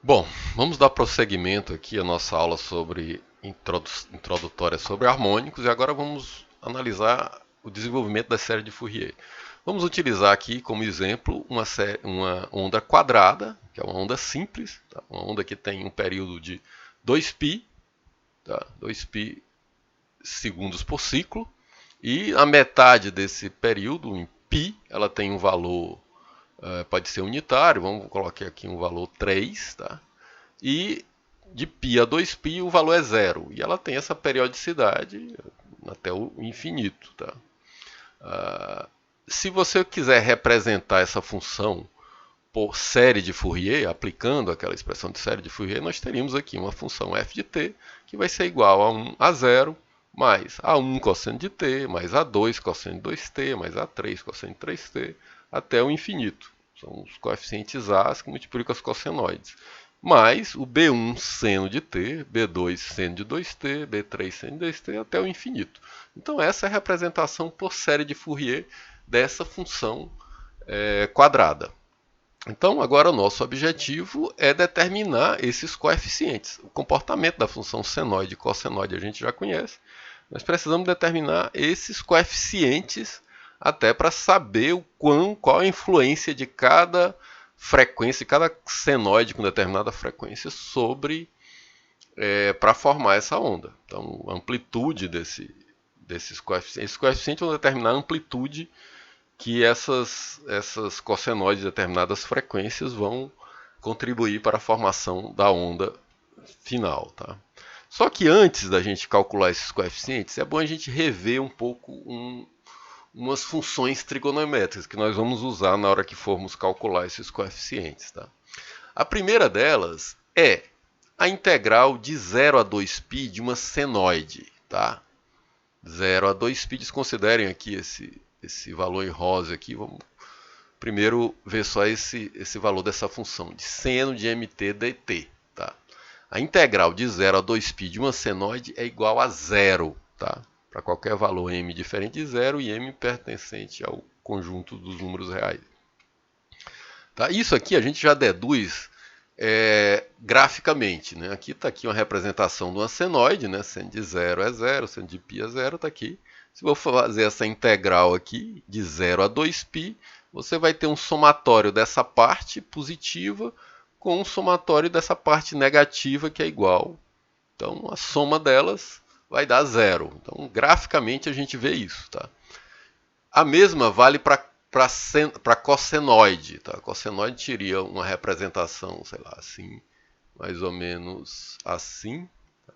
Bom, vamos dar prosseguimento aqui à nossa aula sobre introdutória sobre harmônicos e agora vamos analisar o desenvolvimento da série de Fourier. Vamos utilizar aqui como exemplo uma onda quadrada, que é uma onda simples, tá? Uma onda que tem um período de 2π, tá? 2π segundos por ciclo, e a metade desse período, em π, ela tem um valor, pode ser unitário, vamos colocar aqui um valor 3, tá? E de π a 2π o valor é zero. E ela tem essa periodicidade até o infinito. Tá? Se você quiser representar essa função por série de Fourier, aplicando aquela expressão de série de Fourier, nós teríamos aqui uma função f de t que vai ser igual a 1 a 0 mais a1 cosseno de t, mais a2 cosseno de 2t, mais a3 cosseno de 3t, até o infinito. São os coeficientes a's que multiplicam os cossenoides. Mais o b1 seno de t, b2 seno de 2t, b3 seno de 2t, até o infinito. Então essa é a representação por série de Fourier dessa função quadrada. Então, agora o nosso objetivo é determinar esses coeficientes. O comportamento da função senoide e cossenoide a gente já conhece. Nós precisamos determinar esses coeficientes até para saber qual a influência de cada frequência, cada senoide com determinada frequência sobre para formar essa onda. Então, a amplitude desses coeficientes. Esses coeficientes vão determinar a amplitude que essas cossenoides de determinadas frequências vão contribuir para a formação da onda final. Tá? Só que antes da gente calcular esses coeficientes, é bom a gente rever um pouco umas funções trigonométricas que nós vamos usar na hora que formos calcular esses coeficientes. Tá? A primeira delas é a integral de 0 a 2π de uma senoide. Tá? 0 a 2π, desconsiderem aqui esse valor em rosa aqui. Vamos primeiro ver só esse valor dessa função de seno de mt dt. Tá? A integral de 0 a 2π de uma senoide é igual a zero. Tá? Para qualquer valor m diferente de zero e m pertencente ao conjunto dos números reais. Tá? Isso aqui a gente já deduz graficamente. Né? Aqui está aqui uma representação de uma senoide, né? Seno de 0 é 0, seno de π é 0, está aqui. Se eu for fazer essa integral aqui, de 0 a 2π, você vai ter um somatório dessa parte positiva com um somatório dessa parte negativa, que é igual. Então, a soma delas vai dar zero. Então, graficamente, a gente vê isso. Tá? A mesma vale para cossenoide. Tá? Cossenoide teria uma representação, sei lá, assim, mais ou menos assim. Tá?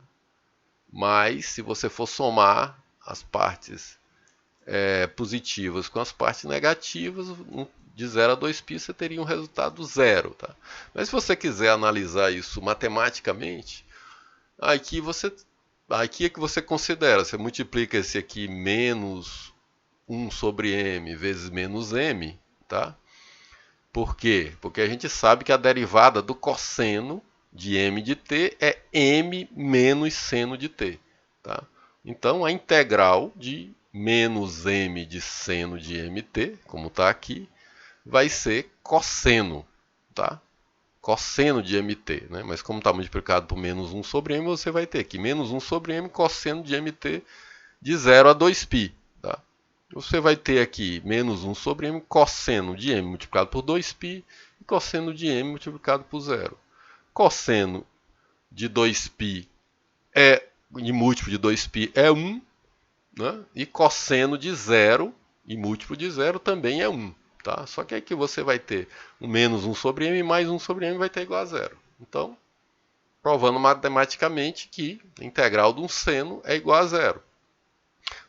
Mas, se você for somar as partes positivas com as partes negativas, de 0 a 2π você teria um resultado zero. Tá? Mas se você quiser analisar isso matematicamente, aqui é que você considera, você multiplica esse aqui menos 1 sobre m vezes menos m, tá? Por quê? Porque a gente sabe que a derivada do cosseno de m de t é m menos seno de t. Tá? Então, a integral de menos m de seno de mt, como está aqui, vai ser cosseno. Tá? Cosseno de mt. Né? Mas como está multiplicado por menos 1 sobre m, você vai ter aqui menos 1 sobre m cosseno de mt de 0 a 2π. Tá? Você vai ter aqui menos 1 sobre m cosseno de m multiplicado por 2π e cosseno de m multiplicado por 0. Cosseno de 2π e múltiplo de 2π é 1, né? E cosseno de 0 e múltiplo de 0 também é 1. Tá? Só que aqui você vai ter um menos 1 sobre m mais 1 sobre m vai ter igual a 0. Então, provando matematicamente que a integral de um seno é igual a 0.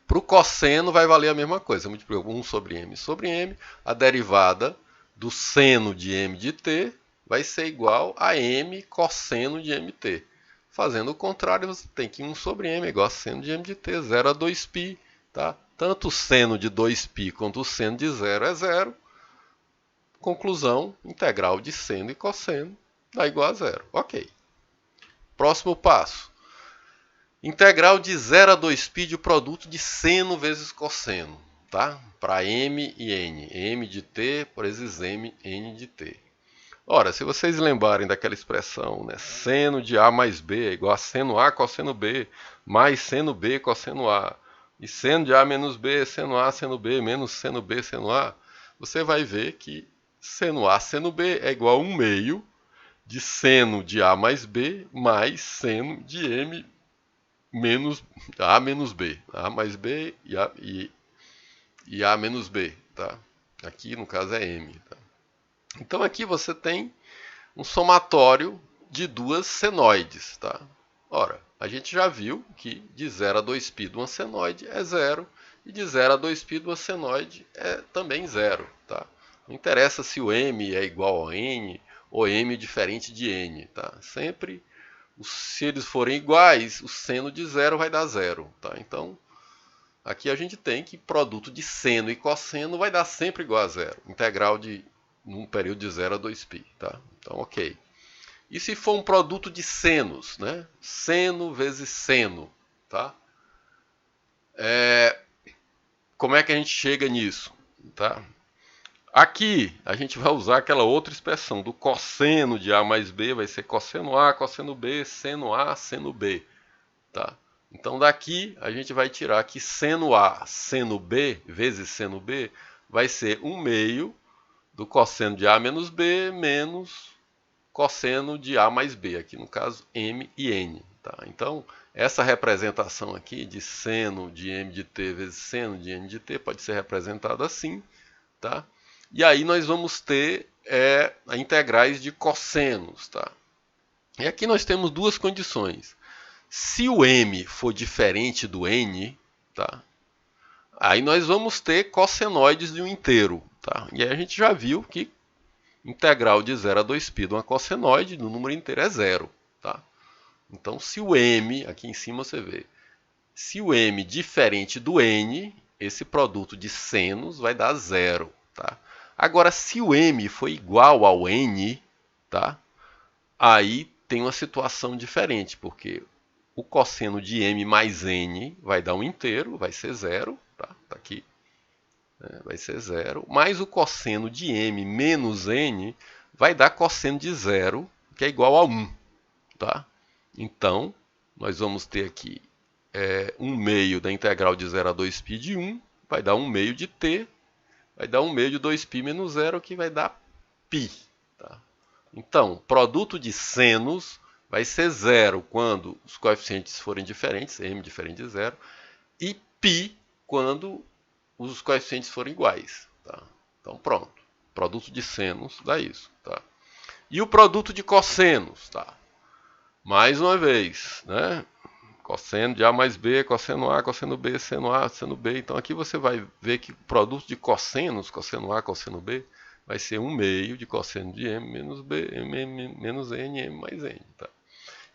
Para o cosseno vai valer a mesma coisa. Multiplica 1 sobre m, a derivada do seno de m de t vai ser igual a m cosseno de mt. Fazendo o contrário, você tem que 1 sobre m é igual a seno de m de t, 0 a 2π. Tá? Tanto o seno de 2π quanto o seno de 0 é 0. Conclusão, integral de seno e cosseno dá igual a 0. Ok. Próximo passo. Integral de 0 a 2π de produto de seno vezes cosseno. Tá? Para m e n. m de t por vezes m, n de t. Ora, se vocês lembrarem daquela expressão, né, seno de A mais B é igual a seno A cosseno B, mais seno B cosseno A, e seno de A menos B, seno A, seno B, menos seno B, seno A, você vai ver que seno A, seno B é igual a 1 meio de seno de A mais B mais seno de M menos A menos B. A mais B e A menos B, tá? Aqui no caso é M, tá? Então aqui você tem um somatório de duas senoides, tá? Ora, a gente já viu que de 0 a 2π de uma senoide é 0 e de 0 a 2π de uma senoide é também 0, tá? Não interessa se o m é igual a n ou m diferente de n, tá? Sempre, se eles forem iguais, o seno de 0 vai dar 0, tá? Então, aqui a gente tem que produto de seno e cosseno vai dar sempre igual a 0, integral de num período de 0 a 2π, tá? Então, ok. E se for um produto de senos, né? Seno vezes seno, tá? Como é que a gente chega nisso, tá? Aqui a gente vai usar aquela outra expressão do cosseno de A mais B, vai ser cosseno A, cosseno B, seno A, seno B, tá? Então daqui a gente vai tirar que seno A, seno B vezes seno B vai ser 1 meio do cosseno de A menos B menos cosseno de A mais B, aqui no caso M e N. Tá? Então, essa representação aqui de seno de M de T vezes seno de N de T pode ser representada assim. Tá? E aí nós vamos ter integrais de cossenos. Tá? E aqui nós temos duas condições. Se o M for diferente do N, tá? Aí nós vamos ter cossenoides de um inteiro. Tá? E aí a gente já viu que integral de 0 a 2π de uma cossenoide no número inteiro é 0. Tá? Então, se o m, aqui em cima você vê, se o m diferente do n, esse produto de senos vai dar 0. Tá? Agora, se o m for igual ao n, tá? Aí tem uma situação diferente, porque o cosseno de m mais n vai dar um inteiro, vai ser 0. Tá? Tá aqui. Vai ser 0, mais o cosseno de m menos n vai dar cosseno de 0, que é igual a 1. Tá? Então, nós vamos ter aqui 1 meio da integral de 0 a 2π de 1, vai dar 1 meio de t, vai dar 1 meio de 2π menos 0, que vai dar π. Tá? Então, produto de senos vai ser 0 quando os coeficientes forem diferentes, m diferente de 0, e π quando os coeficientes forem iguais. Tá? Então, pronto. Produto de senos dá isso. Tá? E o produto de cossenos? Tá? Mais uma vez, né? Cosseno de A mais B, cosseno A, cosseno B, seno A, seno B. Então, aqui você vai ver que o produto de cossenos, cosseno A, cosseno B, vai ser 1 meio de cosseno de M menos B, M menos N, M mais N. Tá?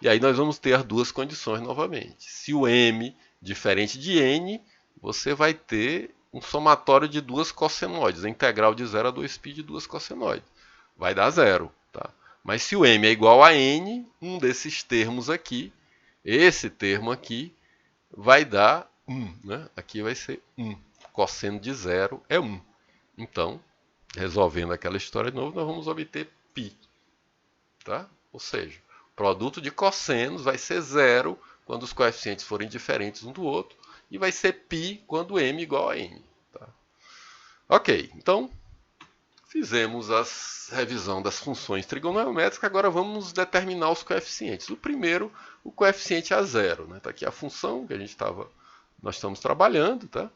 E aí nós vamos ter as duas condições novamente. Se o M diferente de N, você vai ter um somatório de duas cossenoides, a integral de 0 a 2π de duas cossenoides. Vai dar 0. Tá? Mas se o m é igual a n, um desses termos aqui, esse termo aqui, vai dar 1. Né? Aqui vai ser 1. Cosseno de 0 é 1. Então, resolvendo aquela história de novo, nós vamos obter π. Tá? Ou seja, o produto de cossenos vai ser 0 quando os coeficientes forem diferentes um do outro, e vai ser π quando m igual a n. Tá? Ok, então fizemos a revisão das funções trigonométricas, agora vamos determinar os coeficientes. O primeiro, o coeficiente a zero. Está, né? Aqui a função que nós estamos trabalhando, tá?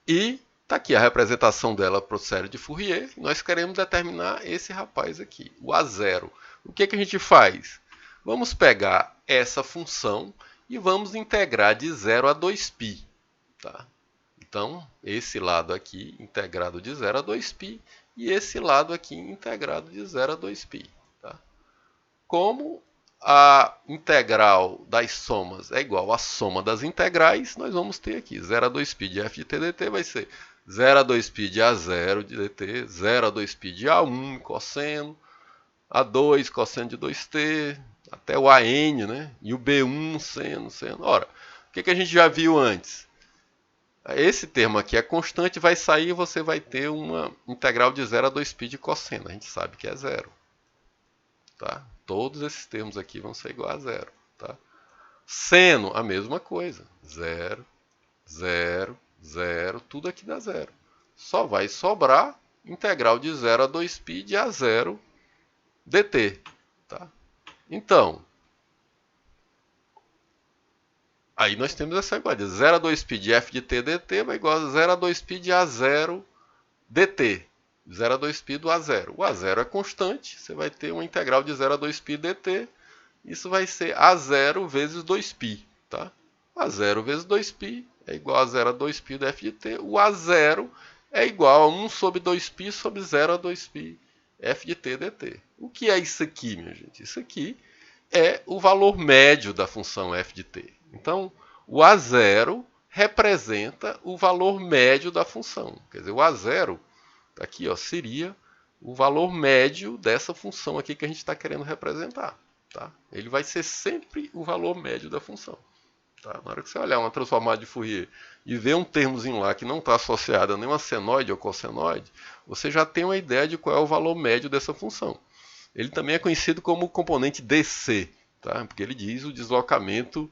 E está aqui a representação dela para o série de Fourier. Nós queremos determinar esse rapaz aqui, o A0. O que a gente faz? Vamos pegar essa função e vamos integrar de 0 a 2π. Tá? Então, esse lado aqui integrado de 0 a 2π e esse lado aqui integrado de 0 a 2π. Tá? Como a integral das somas é igual à soma das integrais, nós vamos ter aqui 0 a 2π de f de t dt vai ser 0 a 2π de A0 de dt, 0 a 2π de A1 cosseno, A2 cosseno de 2t, até o AN, né? E o B1 seno. Ora, o que a gente já viu antes? Esse termo aqui é constante, vai sair e você vai ter uma integral de 0 a 2π de cosseno. A gente sabe que é zero. Tá? Todos esses termos aqui vão ser igual a zero. Tá? Seno, a mesma coisa. 0, 0, 0, tudo aqui dá zero. Só vai sobrar integral de 0 a 2π de A0 dt. Tá? Então, aí nós temos essa igualdade. 0 a 2π de f de t dt vai igual a 0 a 2π de A0 dt. 0 a 2π do A0. O A0 é constante, você vai ter uma integral de 0 a 2π dt. Isso vai ser A0 vezes 2π. Tá? A0 vezes 2π é igual a 0 a 2π do f de t. O A0 é igual a 1 sobre 2π sobre 0 a 2π f de t dt. O que é isso aqui, minha gente? Isso aqui é o valor médio da função f de t. Então, o A0 representa o valor médio da função. Quer dizer, o A0 aqui, ó, seria o valor médio dessa função aqui que a gente está querendo representar. Tá? Ele vai ser sempre o valor médio da função. Tá? Na hora que você olhar uma transformada de Fourier e ver um termozinho lá que não está associado a nenhuma senoide ou cossenoide, você já tem uma ideia de qual é o valor médio dessa função. Ele também é conhecido como componente DC, tá? Porque ele diz o deslocamento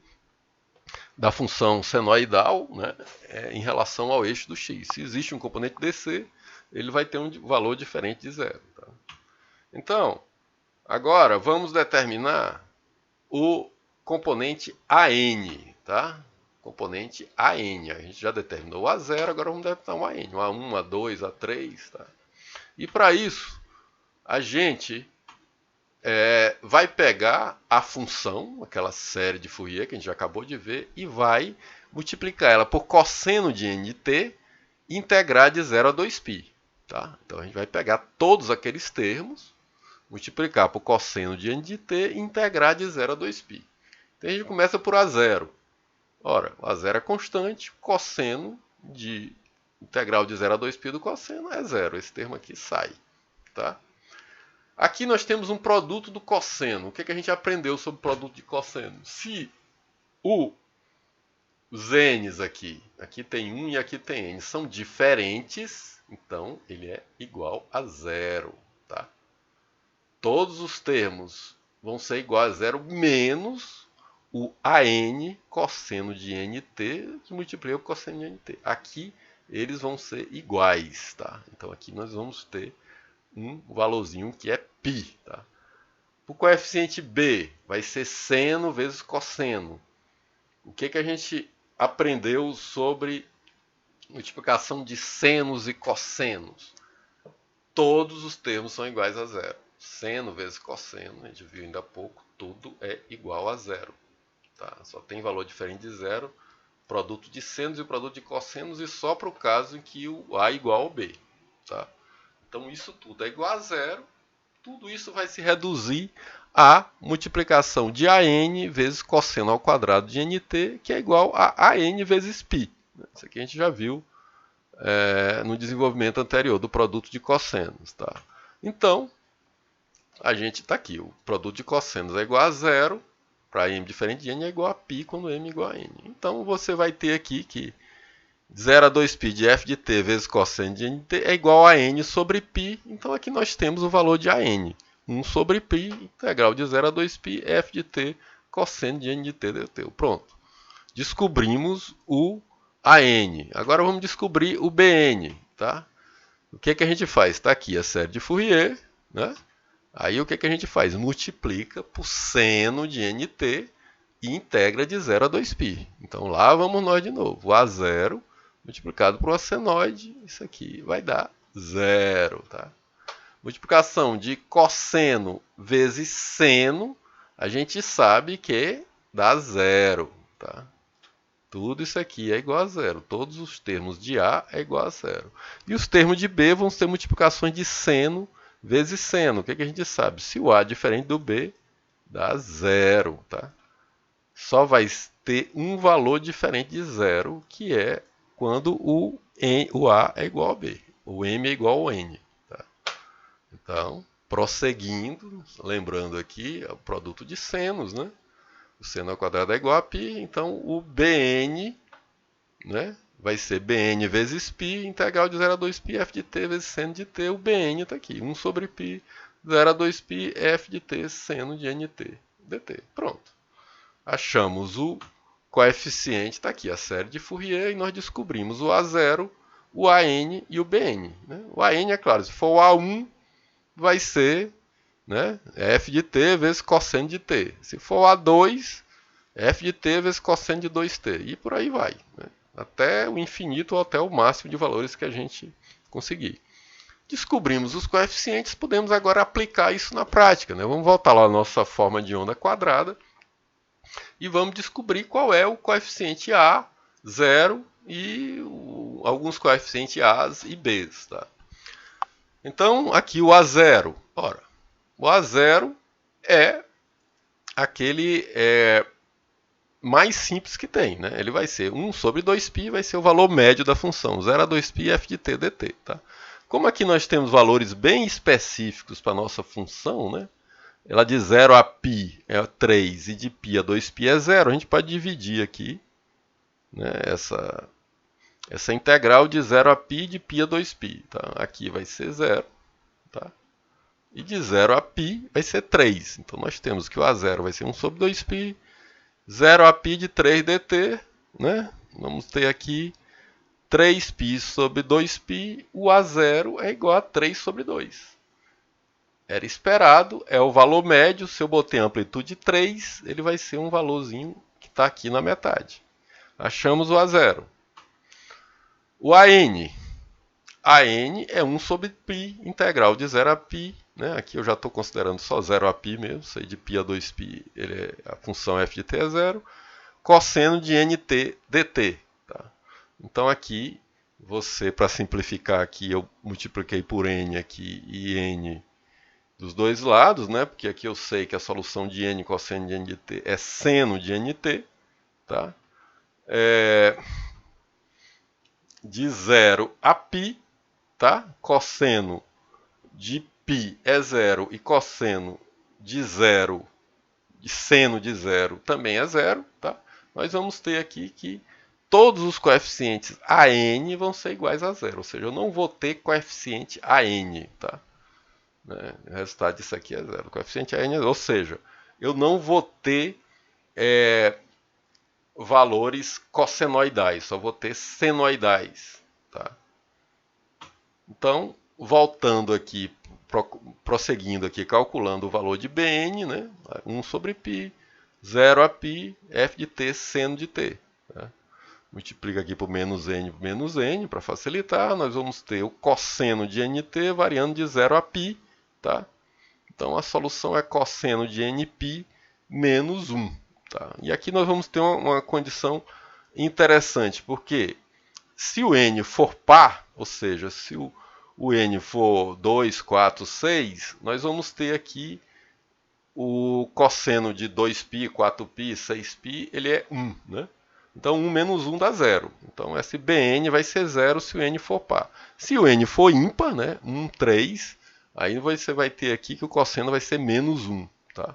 da função senoidal, né, em relação ao eixo do x. Se existe um componente DC, ele vai ter um valor diferente de zero. Tá? Então, agora vamos determinar o componente AN. Tá? Componente AN. A gente já determinou o A0, agora vamos determinar o AN. O A1, A2, A3. Tá? E para isso, a gente vai pegar a função, aquela série de Fourier que a gente já acabou de ver, e vai multiplicar ela por cosseno de n de t e integrar de 0 a 2π. Tá? Então a gente vai pegar todos aqueles termos, multiplicar por cosseno de n de t e integrar de 0 a 2π. Então a gente começa por A0. Ora, o A0 é constante, cosseno de integral de 0 a 2π do cosseno é zero. Esse termo aqui sai. Tá? Aqui nós temos um produto do cosseno. O que a gente aprendeu sobre o produto de cosseno? Se os n's aqui tem 1 e aqui tem n, são diferentes, então ele é igual a zero. Tá? Todos os termos vão ser igual a zero, menos o AN cosseno de NT, que multiplica com cosseno de NT. Aqui eles vão ser iguais. Tá? Então aqui nós vamos ter um valorzinho que é π. Tá? O coeficiente b vai ser seno vezes cosseno. O que a gente aprendeu sobre multiplicação de senos e cossenos? Todos os termos são iguais a zero. Seno vezes cosseno, a gente viu ainda há pouco, tudo é igual a zero. Tá? Só tem valor diferente de zero, produto de senos e produto de cossenos, e só para o caso em que o A é igual ao B. Tá? Então isso tudo é igual a zero, tudo isso vai se reduzir à multiplicação de AN vezes cosseno ao quadrado de NT, que é igual a AN vezes π. Isso aqui a gente já viu no desenvolvimento anterior do produto de cossenos. Tá? Então, a gente está aqui, o produto de cossenos é igual a zero, para m diferente de n é igual a π quando m é igual a n. Então você vai ter aqui que 0 a 2π de f de t vezes cosseno de nt é igual a n sobre π. Então aqui nós temos o valor de AN. 1 sobre π, integral de 0 a 2π, f de t, cosseno de n de t dt. Pronto. Descobrimos o AN. Agora vamos descobrir o BN. Tá? O que a gente faz? Está aqui a série de Fourier. Né? Aí o que a gente faz? Multiplica por seno de nt e integra de 0 a 2π. Então lá vamos nós de novo. O A0 multiplicado por uma senoide, isso aqui vai dar zero. Tá? Multiplicação de cosseno vezes seno, a gente sabe que dá zero. Tá? Tudo isso aqui é igual a zero. Todos os termos de A é igual a zero. E os termos de B vão ser multiplicações de seno vezes seno. O que a gente sabe? Se o A é diferente do B, dá zero. Tá? Só vai ter um valor diferente de zero, que é quando o A é igual a B. O M é igual ao N. Tá? Então, prosseguindo, lembrando aqui, é o produto de senos, né? O seno ao quadrado é igual a π, então o BN, né, vai ser Bn vezes π, integral de 0 a 2π f de t vezes seno de t. O Bn está aqui, 1 sobre π, 0 a 2π f de t seno de nt dt. Pronto. Achamos o coeficiente, está aqui a série de Fourier, e nós descobrimos o A0, o AN e o BN. Né? O AN, é claro, se for o A1, vai ser, né, f de t vezes cosseno de t. Se for o A2, f de t vezes cosseno de 2t. E por aí vai. Né? Até o infinito ou até o máximo de valores que a gente conseguir. Descobrimos os coeficientes, podemos agora aplicar isso na prática. Né? Vamos voltar lá à nossa forma de onda quadrada e vamos descobrir qual é o coeficiente A, 0 e alguns coeficientes A's e B's. Tá? Então, aqui o A0. Ora, o A0 é aquele mais simples que tem. Né? Ele vai ser 1 sobre 2π, vai ser o valor médio da função, 0 a 2π f de t dt. Tá? Como aqui nós temos valores bem específicos para a nossa função, né? Ela de 0 a π é 3 e de π a 2π é 0, a gente pode dividir aqui, né, essa integral de 0 a π de π a 2π. Tá? Aqui vai ser 0. Tá? E de 0 a π vai ser 3. Então nós temos que o A0 vai ser 1 sobre 2π, 0 a π de 3 dt. Né? Vamos ter aqui 3π sobre 2π, o A0 é igual a 3 sobre 2. Era esperado, é o valor médio. Se eu botei a amplitude 3, ele vai ser um valorzinho que está aqui na metade. Achamos o A0. O AN. AN é 1 sobre π, integral de 0 a π. Né? Aqui eu já estou considerando só 0 a π mesmo. Isso aí de π a 2π, a função f de t é 0. Cosseno de nt dt. Tá? Então aqui, para simplificar aqui, eu multipliquei por n aqui e n dos dois lados, né? Porque aqui eu sei que a solução de n cosseno de n de t é seno de nt. Tá? De 0 a π, tá? Cosseno de π é 0 e cosseno de 0, de seno de 0 também é 0. Tá? Nós vamos ter aqui que todos os coeficientes AN vão ser iguais a 0, ou seja, eu não vou ter coeficiente AN. Tá? O resultado disso aqui é 0. O coeficiente AN, ou seja, eu não vou ter valores cossenoidais, só vou ter senoidais. Tá? Então, voltando aqui, prosseguindo aqui, calculando o valor de Bn, né? 1 sobre π, 0 a π, f de t seno de t. Tá? Multiplica aqui por menos n para facilitar, nós vamos ter o cosseno de nt variando de 0 a π. Tá? Então a solução é cosseno de nπ menos 1. Tá? E aqui nós vamos ter uma condição interessante, porque se o n for par, ou seja, se o n for 2, 4, 6, nós vamos ter aqui o cosseno de 2π, 4π, 6π, ele é 1. Né? Então 1 menos 1 dá 0. Então esse Bn vai ser 0 se o n for par. Se o n for ímpar, né? 1, 3, aí você vai ter aqui que o cosseno vai ser menos 1. Tá?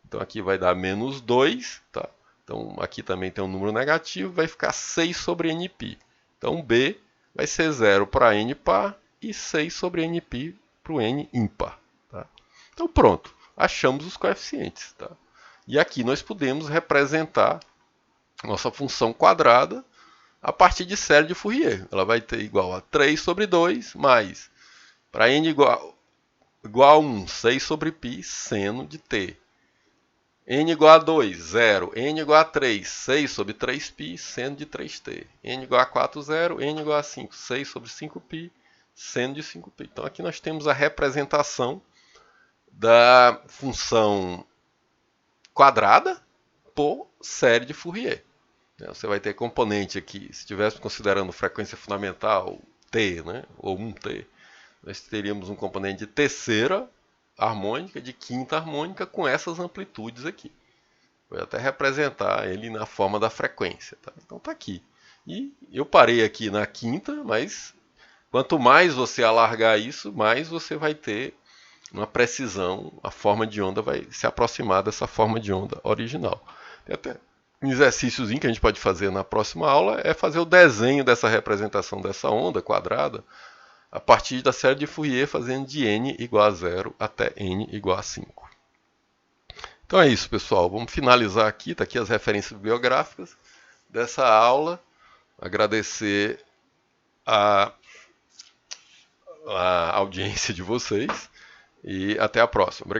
Então aqui vai dar menos 2. Tá? Então aqui também tem um número negativo, vai ficar 6 sobre nπ. Então B vai ser 0 para n par e 6 sobre nπ para o n ímpar. Tá? Então pronto, achamos os coeficientes. Tá? E aqui nós podemos representar nossa função quadrada a partir de série de Fourier. Ela vai ter igual a 3 sobre 2 mais, para n igual a 1, 6 sobre π seno de t. N igual a 2, 0. N igual a 3, 6 sobre 3π seno de 3t. N igual a 4, 0. N igual a 5, 6 sobre 5π seno de 5π. Então aqui nós temos a representação da função quadrada por série de Fourier. Você vai ter componente aqui, se estivéssemos considerando frequência fundamental t, né, ou 1t, nós teríamos um componente de terceira harmônica, de quinta harmônica, com essas amplitudes aqui. Vou até representar ele na forma da frequência. Tá? Então está aqui. E eu parei aqui na quinta, mas quanto mais você alargar isso, mais você vai ter uma precisão, a forma de onda vai se aproximar dessa forma de onda original. Tem até Um exercíciozinho que a gente pode fazer na próxima aula é fazer o desenho dessa representação dessa onda quadrada a partir da série de Fourier, fazendo de n igual a 0 até n igual a 5. Então é isso, pessoal. Vamos finalizar aqui. Está aqui as referências bibliográficas dessa aula. Agradecer a audiência de vocês e até a próxima. Obrigado.